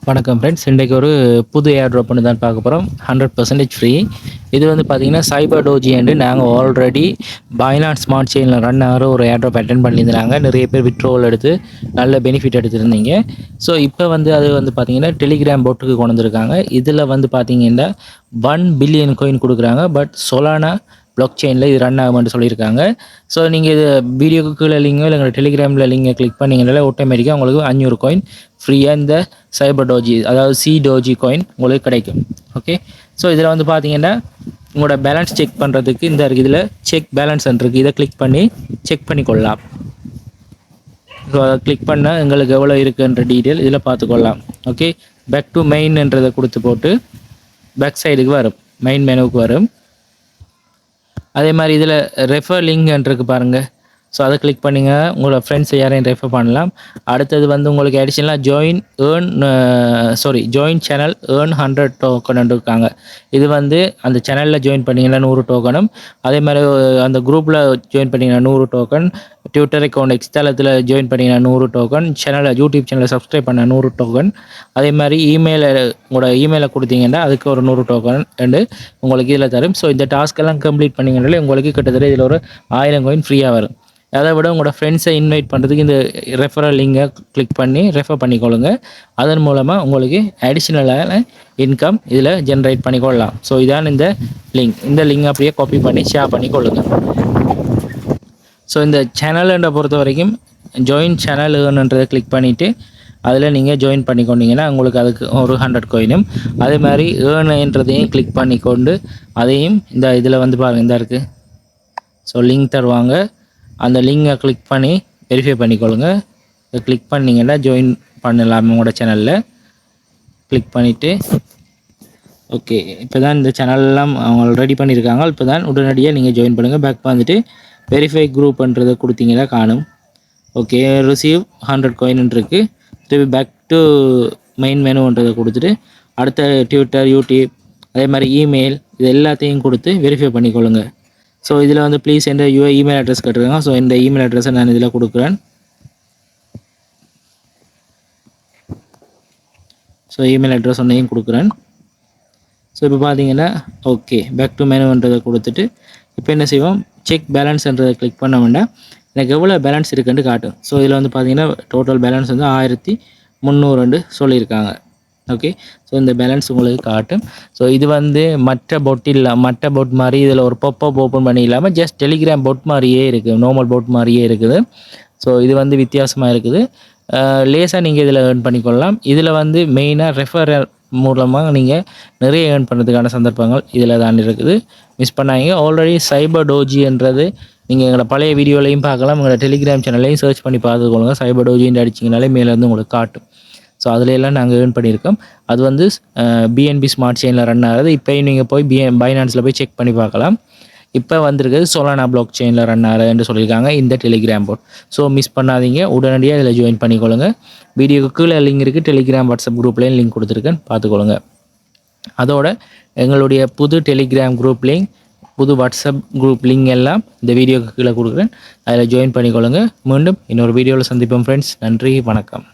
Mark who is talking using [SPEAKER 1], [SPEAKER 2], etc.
[SPEAKER 1] வணக்கம் ஃப்ரெண்ட்ஸ். இன்றைக்கு ஒரு புது ஏர் ட்ராப் பண்ணி தான் பார்க்க போகிறோம். 100% ஃப்ரீ. இது வந்து பார்த்தீங்கன்னா சைபர் டோஜி என்று நாங்கள் ஆல்ரெடி பைனான்ஸ் ஸ்மார்ட் செயினில் ரன் ஆகிற ஒரு ஏர் ட்ராப் அட்டென்ட் பண்ணியிருந்தாங்க. நிறைய பேர் விட்ரோல் எடுத்து நல்ல பெனிஃபிட் எடுத்திருந்தீங்க. ஸோ இப்போ வந்து அது வந்து பார்த்தீங்கன்னா டெலிகிராம் போட்டுக்கு கொண்டு வந்திருக்காங்க. இதில் வந்து பார்த்தீங்கன்னா 1 பில்லியன் கோயின் கொடுக்குறாங்க. பட் சொலானா பிளாக் செயினில் இது ரன் ஆகும்னு சொல்லியிருக்காங்க. ஸோ நீங்கள் இது வீடியோக்கு கீழே லிங்கோ இல்லை டெலிகிராமில் லிங்கை கிளிக் பண்ணிங்கனாலே ஆட்டோமேட்டிக்காக உங்களுக்கு 500 கோயின் ஃப்ரீயாக இந்த சைபர் டோஜி அதாவது சி டோஜி காயின் உங்களுக்கு கிடைக்கும். ஓகே, ஸோ இதில் வந்து பார்த்தீங்கன்னா உங்களோட பேலன்ஸ் செக் பண்ணுறதுக்கு இந்த இருக்குது, இதில் செக் பேலன்ஸ் இருக்குது. இதை கிளிக் பண்ணி செக் பண்ணிக்கொள்ளலாம். ஸோ அதை கிளிக் பண்ணால் எங்களுக்கு எவ்வளோ இருக்குன்ற டீட்டெயில் இதில் பார்த்துக்கொள்ளலாம். ஓகே, பேக் டு மெயின்ன்றதை கொடுத்து போட்டு பேக் சைடுக்கு வரும், மெயின் மெனுவுக்கு வரும். அதே மாதிரி இதில் ரெஃபர் லிங்க் இருக்குது பாருங்கள். ஸோ அதை கிளிக் பண்ணிங்க, உங்களோட ஃப்ரெண்ட்ஸை யாரையும் ரெஃபர் பண்ணலாம். அடுத்தது வந்து உங்களுக்கு அடிஷனலாக ஜாயின் சேனல் ஏர்ன் 100 டோக்கன் இருக்காங்க. இது வந்து அந்த சேனலில் ஜாயின் பண்ணிங்கன்னா 100 டோக்கனும், அதே மாதிரி அந்த குரூப்பில் ஜாயின் பண்ணிங்கன்னா 100 டோக்கன், ட்விட்டர் அக்கௌண்ட் எக்ஸ்தலத்தில் ஜாயின் பண்ணிங்கன்னா 100 டோக்கன், யூடியூப் சேனலை சப்ஸ்கிரைப் பண்ண 100 டோக்கன், அதே மாதிரி உங்களோட இமெயிலை கொடுத்தீங்கன்னா அதுக்கு ஒரு 100 டோக்கன் ரெண்டு உங்களுக்கு இதில் தரும். ஸோ இந்த டாஸ்க்கெல்லாம் கம்ப்ளீட் பண்ணிங்கனாலே உங்களுக்கு கிட்டத்தட்ட இதில் ஒரு 1000 கோயின் ஃப்ரீயாக வரும். அதை விட உங்களோட ஃப்ரெண்ட்ஸை இன்வைட் பண்ணுறதுக்கு இந்த ரெஃபரல் லிங்கை கிளிக் பண்ணி ரெஃபர் பண்ணிக்கொள்ளுங்க. அதன் மூலமாக உங்களுக்கு அடிஷ்னலான இன்கம் இதில் ஜென்ரேட் பண்ணிக்கொள்ளலாம். ஸோ இதான் இந்த லிங்க். இந்த லிங்க் அப்படியே காப்பி பண்ணி ஷேர் பண்ணிக்கொள்ளுங்க. ஸோ இந்த சேனலை பொறுத்த வரைக்கும் ஜாயின் சேனல் ஏர்ன்றதை கிளிக் பண்ணிவிட்டு அதில் நீங்கள் ஜாயின் பண்ணிக்கொண்டீங்கன்னா உங்களுக்கு அதுக்கு ஒரு 100 கோயினும், அதே மாதிரி ஏர்ன்றதையும் கிளிக் பண்ணிக்கொண்டு அதையும் இந்த இதில் வந்து பாருங்கள், இந்த இருக்குது. ஸோ லிங்க் தருவாங்க, அந்த லிங்கை கிளிக் பண்ணி வெரிஃபை பண்ணிக்கொள்ளுங்க. இதை கிளிக் பண்ணிங்கன்னா ஜாயின் பண்ணலாம். உங்களோட சேனலில் கிளிக் பண்ணிவிட்டு ஓகே, இப்போ தான் இந்த சேனல்லாம் அவங்க ரெடி பண்ணியிருக்காங்க. இப்போ தான் உடனடியாக நீங்கள் ஜாயின் பண்ணுங்கள். பேக் வந்துட்டு வெரிஃபை குரூப்ன்றதை கொடுத்தீங்கன்னா காணும். ஓகே, ரிசீவ் 100 கோயின் இருக்குது. திருப்பி பேக் டு மெயின் மெனுன்றதை கொடுத்துட்டு அடுத்த ட்விட்டர், யூடியூப், அதே மாதிரி இமெயில் இது எல்லாத்தையும் கொடுத்து வெரிஃபை பண்ணிக்கொள்ளுங்க. ஸோ இதில் வந்து ப்ளீஸ் என்ற இமெயில் அட்ரஸ் கேட்டிருக்காங்க. ஸோ இந்த இமெயில் அட்ரஸை நான் இதில் கொடுக்குறேன். ஸோ இமெயில் அட்ரஸ் ஒன்றையும் கொடுக்குறேன். ஸோ இப்போ பார்த்தீங்கன்னா ஓகே, பேக் டு மெனுன்றதை கொடுத்துட்டு இப்போ என்ன செய்வோம், செக் பேலன்ஸ்ன்றதை கிளிக் பண்ண வேண்டாம், எனக்கு எவ்வளோ பேலன்ஸ் இருக்குன்னு காட்டும். ஸோ இதில் வந்து பார்த்தீங்கன்னா டோட்டல் பேலன்ஸ் வந்து 1300 சொல்லியிருக்காங்க. ஓகே, ஸோ இந்த பேலன்ஸ் உங்களுக்கு காட்டும். ஸோ இது வந்து மற்ற போட் மாதிரி இதில் ஒரு பாப்அப் ஓப்பன் பண்ணி இல்லாமல் ஜஸ்ட் டெலிகிராம் போட் மாதிரியே இருக்குது, நார்மல் போட் மாதிரியே இருக்குது. ஸோ இது வந்து வித்தியாசமாக இருக்குது. லேசாக நீங்கள் இதில் ஏர்ன் பண்ணிக்கொள்ளலாம். இதில் வந்து மெயினாக ரெஃபரல் மூலமாக நீங்கள் நிறைய ஏர்ன் பண்ணுறதுக்கான சந்தர்ப்பங்கள் இதில் தான் இருக்குது. மிஸ் பண்ணாங்க. ஆல்ரெடி சைபர் டோஜின்றது நீங்கள் எங்களோட பழைய வீடியோலையும் பார்க்கலாம், எங்களோட டெலிகிராம் சேனல்லையும் சர்ச் பண்ணி பார்த்துக்கொள்ளுங்க. சைபர் டோஜின்னு அடிச்சிங்கனாலே மேலேருந்து உங்களுக்கு காட்டும். ஸோ அதிலெல்லாம் நாங்கள் ஏர்ன் பண்ணியிருக்கோம். அது வந்து பிஎன்பி ஸ்மார்ட் செயினில் ரன் ஆகுது. இப்போயும் நீங்கள் போய் பைனான்ஸில் போய் செக் பண்ணி பார்க்கலாம். இப்போ வந்திருக்கிறது சொலானா பிளாக் செயினில் ரன் ஆகுதுன்னு சொல்லியிருக்காங்க இந்த டெலிகிராம் போட். ஸோ மிஸ் பண்ணாதீங்க, உடனடியாக இதில் ஜாயின் பண்ணிக்கொள்ளுங்க. வீடியோக்கு கீழே லிங்க் இருக்குது, டெலிகிராம் வாட்ஸ்அப் குரூப்லேயும் லிங்க் கொடுத்துருக்கேன், பார்த்துக்கொள்ளுங்க. அதோட எங்களுடைய புது டெலிகிராம் குரூப் லிங்க், புது வாட்ஸ்அப் குரூப் லிங்க் எல்லாம் இந்த வீடியோக்கு கீழே கொடுக்குறேன், அதில் ஜாயின் பண்ணிக்கொள்ளுங்க. மீண்டும் இன்னொரு வீடியோவில் சந்திப்போம் ஃப்ரெண்ட்ஸ். நன்றி, வணக்கம்.